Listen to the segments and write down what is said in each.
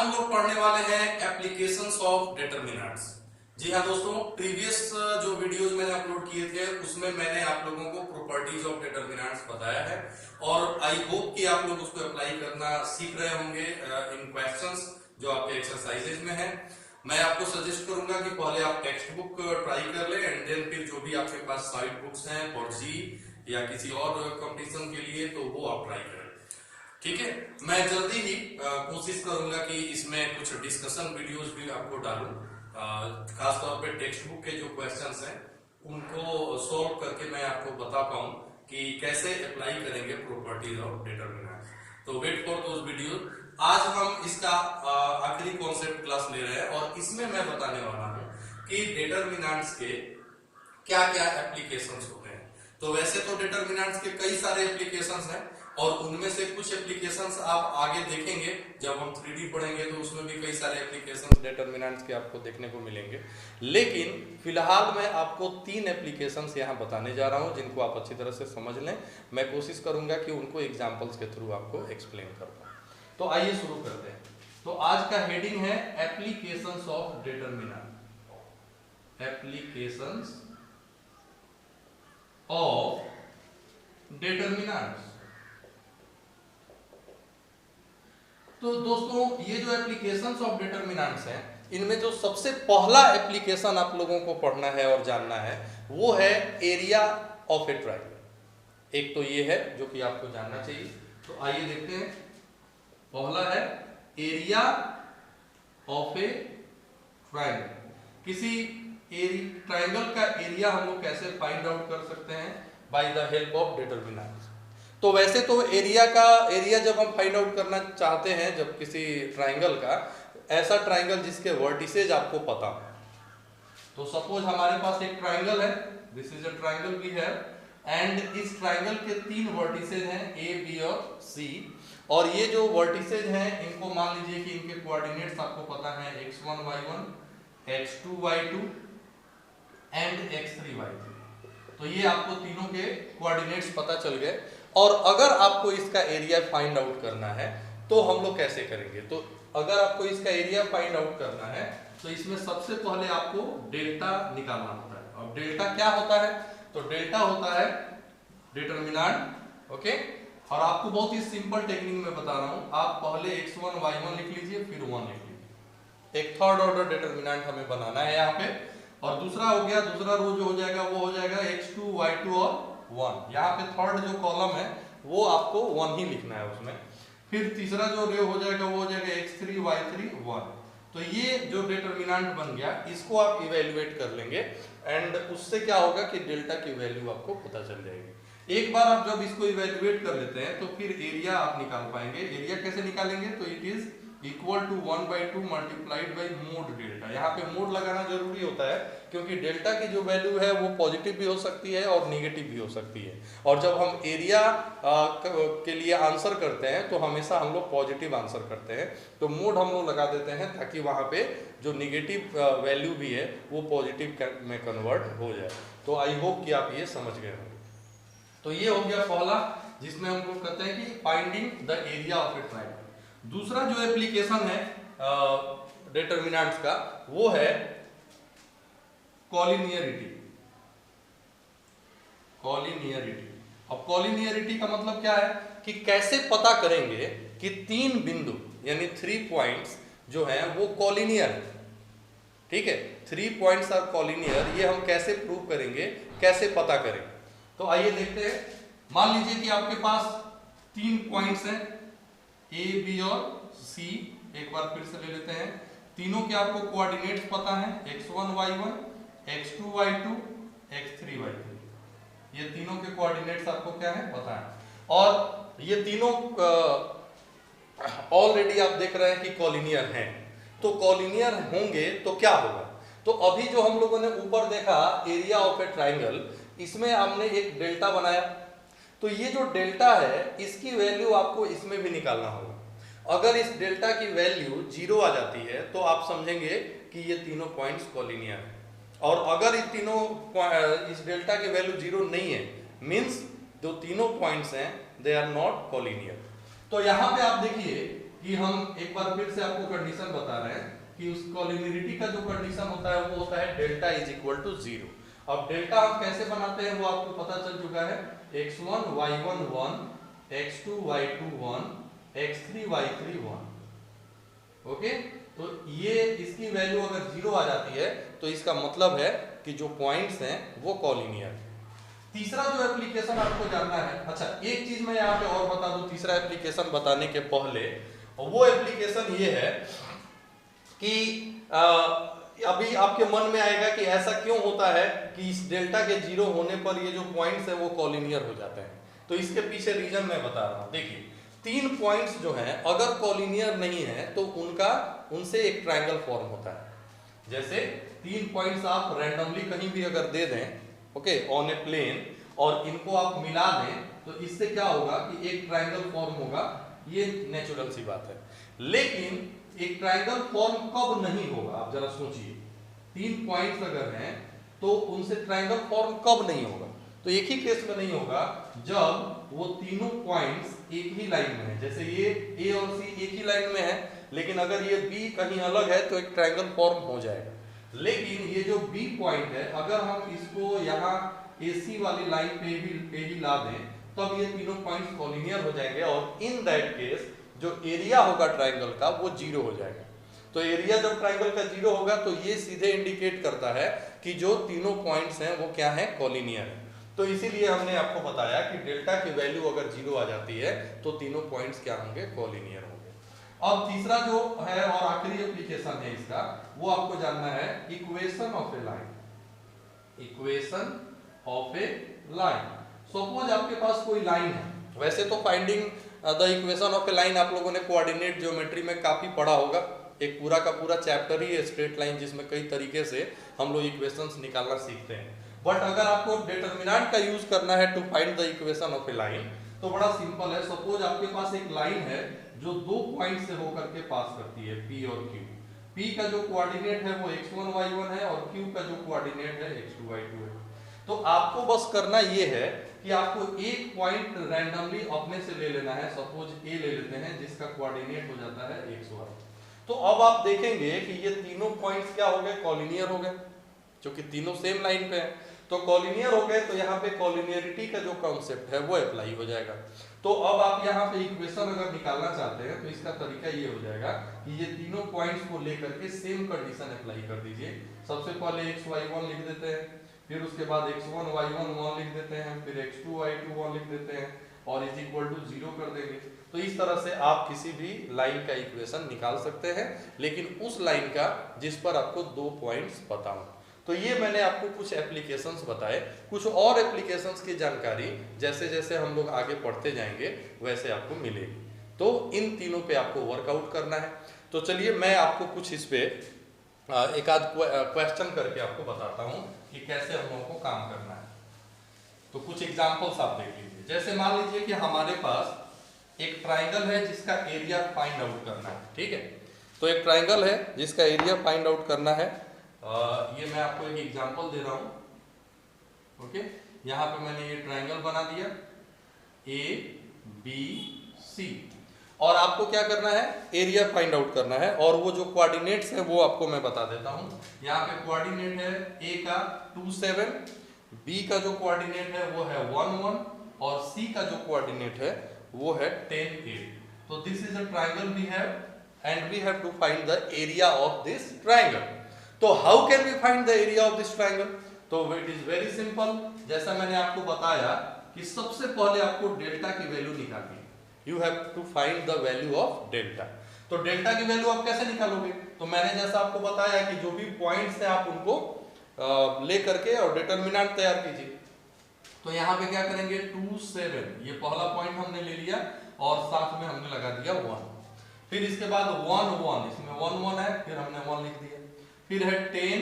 हम लोग पढ़ने वाले हैं एप्लीकेशंस ऑफ डिटरमिनेंट्स। जी हाँ दोस्तों, प्रीवियस जो वीडियोस मैंने अपलोड किए थे उसमें मैंने आप लोगों को प्रॉपर्टीज ऑफ डिटरमिनेंट्स बताया है और आई होप कि आप लोग उसको अप्लाई करना सीख रहे होंगे इन क्वेश्चंस जो आपके एक्सरसाइजेज में है। मैं आपको सजेस्ट करूंगा कि पहले आप टेक्स्ट बुक ट्राई कर ले एंड देन फिर जो भी आपके पास साइड बुक्स हैं फॉर जी या किसी और कंपटीशन के लिए तो वो आप ट्राई करें। ठीक है, मैं जल्दी ही कोशिश करूंगा कि इसमें कुछ डिस्कशन वीडियोस भी आपको डालूं, खासतौर पे टेक्स्ट बुक के जो क्वेश्चंस हैं उनको सॉल्व करके मैं आपको बता पाऊं कि कैसे अप्लाई करेंगे प्रॉपर्टीज ऑफ डिटरमिनेंट्स। तो वेट फॉर दोस वीडियोस। आज हम इसका आखिरी कॉन्सेप्ट क्लास ले रहे हैं और इसमें मैं बताने वाला हूं कि डिटरमिनेंट्स के क्या क्या एप्लीकेशंस होते हैं। तो वैसे तो डिटरमिनेंट्स के कई सारे एप्लीकेशंस हैं और उनमें से कुछ एप्लीकेशंस आप आगे देखेंगे जब हम 3D पढ़ेंगे तो उसमें भी कई सारे एप्लीकेशंस डिटरमिनेंट्स के आपको देखने को मिलेंगे। लेकिन फिलहाल मैं आपको 3 एप्लीकेशंस यहाँ बताने जा रहा हूँ जिनको आप अच्छी तरह से समझ लें। मैं कोशिश करूंगा कि उनको एग्जाम्पल्स के थ्रू आपको एक्सप्लेन कर पाऊँ। तो आइए शुरू करते हैं। तो आज का हेडिंग है applications of determinant. Applications of determinants. तो दोस्तों ये जो एप्लीकेशंस ऑफ डिटरमिनेंट्स हैं इनमें जो सबसे पहला एप्लीकेशन आप लोगों को पढ़ना है और जानना है वो है एरिया ऑफ ए ट्रायंगल। एक तो ये है जो कि आपको जानना चाहिए। तो आइए देखते हैं। पहला है एरिया ऑफ ए ट्रायंगल। किसी ट्रायंगल का एरिया हम लोग कैसे फाइंड आउट कर सकते हैं? By the help of determinants. तो वैसे तो एरिया जब हम फाइंड आउट करना चाहते हैं जब किसी ट्रायंगल का, ऐसा ट्रायंगल जिसके वर्टिसेज आपको पता हो। तो सपोज हमारे पास एक ट्रायंगल है, this is a triangle we have and इस ट्रायंगल के 3 वर्टिसेज हैं ए बी और सी। और ये जो वर्टिसेज हैं इनको मान लीजिए कि इनके कोऑर्डिनेट्स आपको पता है x1 y1 x2 y2 and x3 y3। तो ये आपको तीनों के कोऑर्डिनेट्स पता चल गए। और अगर आपको इसका एरिया फाइंड आउट करना है तो हम लोग कैसे करेंगे? तो अगर आपको इसका एरिया फाइंड आउट करना है तो इसमें सबसे पहले आपको डेल्टा निकालना होता है। अब डेल्टा क्या होता है? तो डेल्टा होता है डिटरमिनेंट। ओके, और आपको बहुत ही सिंपल टेक्निक में बता रहा हूं। आप पहले x1 y1 लिख लीजिए फिर 1 लिख लीजिए। एक थर्ड ऑर्डर डिटरमिनेंट हमें बनाना है यहाँ पे। और दूसरा हो गया, दूसरा रो जो हो जाएगा वो हो जाएगा x2 y2 और 1। यहाँ पे थर्ड जो कॉलम है वो आपको 1 ही लिखना है उसमें। फिर तीसरा जो रो हो जाएगा वो हो जाएगा x3 y3 1। तो ये जो डिटरमिनेंट बन गया इसको आप इवेल्युएट कर लेंगे एंड उससे क्या होगा कि डेल्टा की वैल्यू आपको पता चल जाएगी। एक बार आप जब इसको इवेल्युएट कर लेते हैं तो फिर एरिया आप निकाल पाएंगे। एरिया कैसे निकालेंगे? तो it is equal to 1/2 multiplied by mod delta. यहाँ पे मोड लगाना जरूरी होता है क्योंकि डेल्टा की जो वैल्यू है वो पॉजिटिव भी हो सकती है और नेगेटिव भी हो सकती है। और जब हम एरिया के लिए आंसर करते हैं तो हमेशा हम लोग पॉजिटिव आंसर करते हैं। तो मोड हम लोग लगा देते हैं ताकि वहाँ पे जो नेगेटिव वैल्यू भी है वो पॉजिटिव में कन्वर्ट हो जाए। तो आई होप कि आप ये समझ गए होंगे। तो ये हो गया पहला जिसमें हम लोग कहते हैं कि finding the area of A triangle. दूसरा जो एप्लीकेशन है डिटरमिनेंट्स का वो है कॉलिनियरिटी। कॉलिनियरिटी। अब कॉलिनियरिटी का मतलब क्या है कि कैसे पता करेंगे कि 3 बिंदु यानी 3 पॉइंट्स जो हैं वो कॉलिनियर है। ठीक है, 3 पॉइंट्स आर कॉलिनियर। ये हम कैसे प्रूव करेंगे, कैसे पता करेंगे? तो आइए देखते हैं। मान लीजिए कि आपके पास 3 पॉइंट्स हैं ए बी और सी। एक बार फिर से ले लेते हैं। तीनों के आपको कोऑर्डिनेट्स पता है x1 y1 x2 y2 x3 y3। ये तीनों के कोऑर्डिनेट्स आपको क्या है पता है। और ये तीनों ऑलरेडी आप देख रहे हैं कि कॉलिनियर हैं। तो कॉलिनियर होंगे तो क्या होगा? तो अभी जो हम लोगों ने ऊपर देखा एरिया ऑफ ए ट्रायंगल, इसमें हमने एक डेल्टा बनाया। तो ये जो डेल्टा है इसकी वैल्यू आपको इसमें भी निकालना होगा। अगर इस डेल्टा की वैल्यू 0 आ जाती है तो आप समझेंगे कि ये तीनों पॉइंट्स कॉलिनियर है। और अगर इस डेल्टा की वैल्यू 0 नहीं है मींस जो तीनों पॉइंट्स हैं दे आर नॉट कॉलिनियर। तो यहाँ पे आप देखिए कि हम एक बार फिर से आपको कंडीशन बता रहे हैं कि उस कॉलिनियरिटी का जो कंडीशन होता है वो होता है डेल्टा इज इक्वल टू 0। अब डेल्टा हम कैसे बनाते हैं वो आपको पता चल चुका है, x1 y1 1, x2 y2 1, x3 y3 1। Okay, तो ये इसकी वैल्यू अगर 0 आ जाती है तो इसका मतलब है कि जो पॉइंट्स हैं वो कॉलिनियर है। तीसरा जो एप्लीकेशन आपको जानना है, अच्छा एक चीज मैं यहाँ पे और बता दूं तीसरा एप्लीकेशन बताने के पहले, वो एप्लीकेशन ये है कि अभी आपके मन में आएगा कि ऐसा क्यों होता है कि इस डेल्टा के 0 होने पर ये जो पॉइंट्स है वो कॉलिनियर हो जाते हैं। तो इसके पीछे रीजन मैं बता रहा हूँ। देखिए 3 पॉइंट्स जो हैं अगर कॉलिनियर नहीं है तो उनसे एक ट्रायंगल फॉर्म होता है। जैसे 3 पॉइंट्स आप रैंडमली कहीं भी अगर दे दें, ओके, ऑन ए प्लेन, और इनको आप मिला दें तो इससे क्या होगा कि एक ट्रायंगल फॉर्म होगा। ये नेचुरल सी बात है, लेकिन एक ट्रायंगल फॉर्म कब नहीं होगा आप जरा सोचिए। 3 पॉइंट्स अगर हैं तो उनसे ट्रायंगल फॉर्म कब नहीं होगा? तो एक ही केस में नहीं होगा, जब वो तीनों पॉइंट्स एक ही लाइन में है। जैसे ये ए और सी एक ही लाइन में है, लेकिन अगर ये बी कहीं अलग है तो एक ट्रायंगल फॉर्म हो जाएगा। लेकिन ये जो बी पॉइंट है अगर हम इसको यहाँ AC वाली लाइन पे ही ला दें तब ये तीनों पॉइंट्स कॉलिनियर हो जाएंगे, और इन दैट केस जो एरिया होगा ट्रायंगल का वो 0 हो जाएगा। तो एरिया जब ट्रायंगल का 0 होगा तो ये सीधे इंडिकेट करता है कि जो तीनों पॉइंट्स हैं वो क्या है, कॉलिनियर है। तो इसीलिए हमने आपको बताया कि डेल्टा की वैल्यू अगर 0 आ जाती है तो तीनों पॉइंट्स क्या होंगे, कॉलिनियर होंगे। अब तीसरा जो है और आखिरी एप्लीकेशन है इसका, वो आपको जानना है equation of a line. Equation of a line, suppose आपके पास कोई लाइन है। वैसे तो finding the equation of a line आप लोगों ने कोऑर्डिनेट ज्योमेट्री में काफी पढ़ा होगा। एक पूरा का पूरा चैप्टर ही है स्ट्रेट लाइन, जिसमें कई तरीके से हम लोग इक्वेशंस निकालना सीखते हैं। बट अगर आपको डिटरमिनेंट का यूज करना है to find the equation of a line तो बड़ा सिंपल है। सपोज आपके पास एक लाइन है जो 2 पॉइंट से होकर के पास करती है, P और Q। P का जो कोऑर्डिनेट है वो x1 y1 है और Q का जो कोऑर्डिनेट है x2 y2 है। तो आपको बस करना ये है कि आपको एक पॉइंट रैंडमली अपने से ले लेना है। सपोज A ले लेते हैं जिसका कोऑर्डिनेट हो जाता है xy। तो अब आप देखेंगे कि ये तीनों पॉइंट्स क्या हो गए, कॉलिनियर हो गए, क्योंकि तीनों सेम लाइन पे हैं। तो कॉलिनियर हो गए तो यहाँ पे कॉलिनियरिटी का जो कॉन्सेप्ट है वो अप्लाई हो जाएगा। तो अब आप यहाँ पे इक्वेशन अगर निकालना चाहते हैं तो इसका तरीका ये हो जाएगा कि ये तीनों पॉइंट्स को लेकर के सेम कंडीशन अप्लाई कर दीजिए। सबसे पहले xy1 लिख देते हैं, फिर उसके बाद x1 y1 1 लिख देते हैं, फिर x2 y2 1 लिख देते हैं और इज इक्वल टू 0 कर देंगे। तो इस तरह से आप किसी भी लाइन का इक्वेशन निकाल सकते हैं, लेकिन उस लाइन का जिस पर आपको 2 पॉइंट्स पता हो। तो ये मैंने आपको कुछ एप्लीकेशंस बताए। कुछ और एप्लीकेशंस की जानकारी जैसे जैसे हम लोग आगे पढ़ते जाएंगे वैसे आपको मिलेगी। तो इन तीनों पे आपको वर्कआउट करना है। तो चलिए मैं आपको कुछ इस पे एक आध क्वेश्चन करके आपको बताता हूँ कि कैसे हम लोगों को काम करना है। तो कुछ एग्जाम्पल्स आप देख लीजिए। जैसे मान लीजिए कि हमारे पास एक ट्राइंगल है जिसका एरिया फाइंड आउट करना है, ठीक है। तो एक ट्राइंगल है जिसका एरिया फाइंड आउट करना है। ये मैं आपको एक एग्जांपल दे रहा हूं। ओके, यहाँ पे मैंने ये ट्राइंगल बना दिया ABC, और आपको क्या करना है, एरिया फाइंड आउट करना है। और वो जो कोऑर्डिनेट्स है वो आपको मैं बता देता हूँ। यहाँ पे कोऑर्डिनेट है A का 2 7, B का जो कोऑर्डिनेट है वो है 1 1 और C का जो कोऑर्डिनेट है वो है 10 8। तो this is a triangle we have and we have to find the area of this triangle. तो how can we find the area of this triangle? तो इट इज वेरी सिंपल। जैसा मैंने आपको बताया कि सबसे पहले आपको डेल्टा की वैल्यू निकालनी है। You have to find the value of delta. तो डेल्टा की वैल्यू आप कैसे निकालोगे? तो मैंने जैसा आपको बताया कि जो भी पॉइंट्स हैं आप उनको ले करके और डिटरमिनेंट तैयार कीजिए। तो यहाँ पे क्या करेंगे, 2 7, ये पहला पॉइंट हमने ले लिया और साथ में हमने लगा दिया 1। फिर इसके बाद 1 1, इसमें 1 1 है, फिर हमने 1 लिख दिया। फिर है 10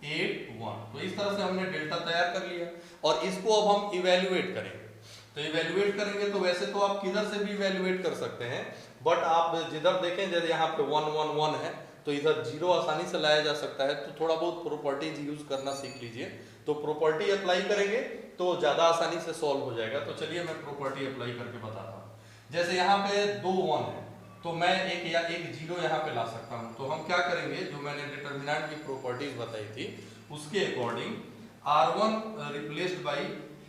8 1। तो इस तरह से हमने डेल्टा तैयार कर लिया और इसको अब हम इवेल्युएट करेंगे। तो इवेल्युएट करेंगे तो वैसे तो आप किधर से भी इवेल्युएट कर सकते हैं, बट आप जिधर देखें जैसे यहाँ पे 1 1 1 है तो इधर 0 आसानी से लाया जा सकता है। तो थोड़ा बहुत प्रॉपर्टीज यूज करना सीख लीजिए। तो प्रॉपर्टी अप्लाई करेंगे तो ज्यादा आसानी से सॉल्व हो जाएगा। तो चलिए मैं प्रॉपर्टी अप्लाई करके बताता हूँ। जैसे यहाँ पे 2 1 है तो मैं एक जीरो यहाँ पे ला सकता हूँ। तो हम क्या करेंगे, जो मैंने डिटर्मिनेंट की प्रॉपर्टीज बताई थी उसके according R1 replaced by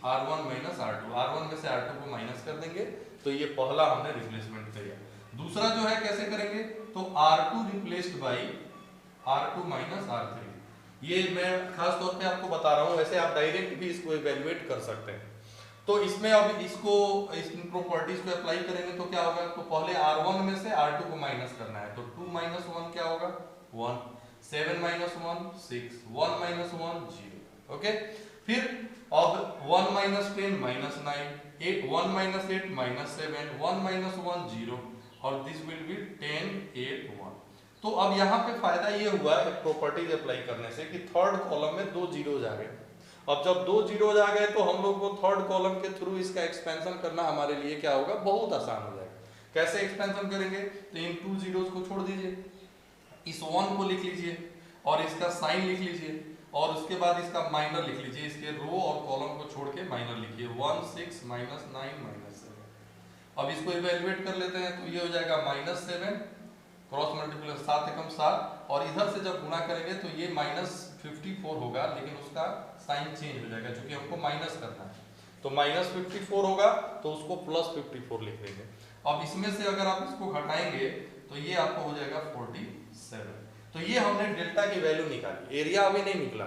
R1 minus R2, R1 में से R2 को माइनस कर देंगे, तो ये पहला हमने रिप्लेसमेंट किया। दूसरा जो है कैसे करेंगे, तो R2 replaced by R2 minus R3, ये मैं खास तौर पे आपको बता रहा हूँ, वैसे आप डायरेक्ट भी इसको इवेल्युएट कर सकते हैं। तो इसमें अब इसको इस प्रॉपर्टीज को अप्लाई करेंगे तो क्या होगा, तो पहले R1 में से R2 को माइनस करना है, तो 2 माइनस 1 क्या होगा 1, 7 माइनस 1 6, 1 माइनस 1 0। ओके, फिर अब 1 minus 10 minus 9, 8 1 minus 8 minus 7, 1 minus 1 0, और दिस विल बी 10 8 1। तो अब यहाँ पे फायदा ये हुआ है प्रॉपर्टीज अप्लाई करने से कि थर्ड कॉलम में 2 जीरोज आ गए। अब जब 2 जीरोज आ गए तो हम लोग को थर्ड कॉलम के थ्रू इसका एक्सपेंशन करना हमारे लिए क्या होगा, बहुत आसान हो जाएगा। कैसे एक्सपेंशन करेंगे, तो इन 2 जीरोज को छोड़ दीजिए, इस 1 को लिख लीजिए और इसका साइन लिख लीजिए, और उसके बाद इसका माइनर लिख लीजिए, इसके रो और कॉलम को छोड़ के माइनर लिखिए, 1 6 माइनस 9 माइनस 7। अब इसको इवेल्युएट कर लेते हैं, तो ये हो जाएगा माइनस 7 क्रॉस मल्टीप्लाई 7 एकम 7, और इधर से जब गुणा करेंगे तो ये माइनस 54 होगा, लेकिन उसका साइन चेंज हो जाएगा क्योंकि हमको माइनस करना है, तो माइनस 54 होगा तो उसको प्लस 54 लिख देंगे। अब इसमें से अगर आप इसको घटाएंगे तो ये आपको हो जाएगा 47। तो ये हमने डेल्टा की वैल्यू निकाली, एरिया अभी नहीं निकला।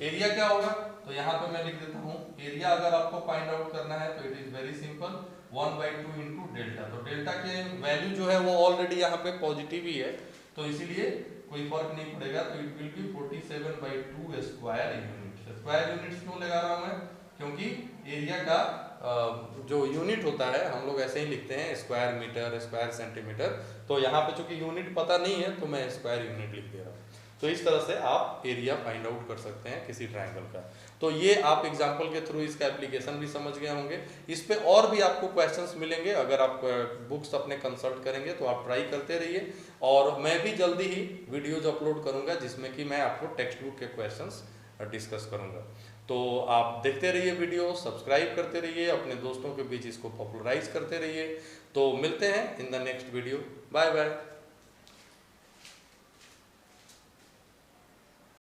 एरिया क्या होगा, तो यहाँ पे मैं लिख देता हूँ, एरिया अगर आपको फाइंड आउट करना है तो it is very simple, 1/2 into delta. तो डेल्टा के वैल्यू जो है वो ऑलरेडी यहाँ पे पॉजिटिव ही है, तो इसीलिए कोई फर्क नहीं पड़ेगा, तो it will be 47/2 square unit. Square units क्यों लगा रहा हूँ मैं, क्योंकि एरिया का जो यूनिट होता है हम लोग ऐसे ही लिखते हैं, स्क्वायर मीटर स्क्वायर सेंटीमीटर, तो यहाँ पे चूंकि यूनिट पता नहीं है तो मैं स्क्वायर यूनिट लिख दे रहा हूँ। तो इस तरह से आप एरिया फाइंड आउट कर सकते हैं किसी ट्रायंगल का। तो ये आप एग्जांपल के थ्रू इसका एप्लीकेशन भी समझ गए होंगे। इस पे और भी आपको क्वेश्चंस मिलेंगे, अगर आप बुक्स अपने कंसल्ट करेंगे तो आप ट्राई करते रहिए, और मैं भी जल्दी ही वीडियोज अपलोड करूंगा जिसमें कि मैं आपको टेक्स्ट बुक के क्वेश्चंस डिस्कस करूंगा। तो आप देखते रहिए वीडियो, सब्सक्राइब करते रहिए, अपने दोस्तों के बीच इसको पॉपुलराइज करते रहिए। तो मिलते हैं in the next video, bye bye.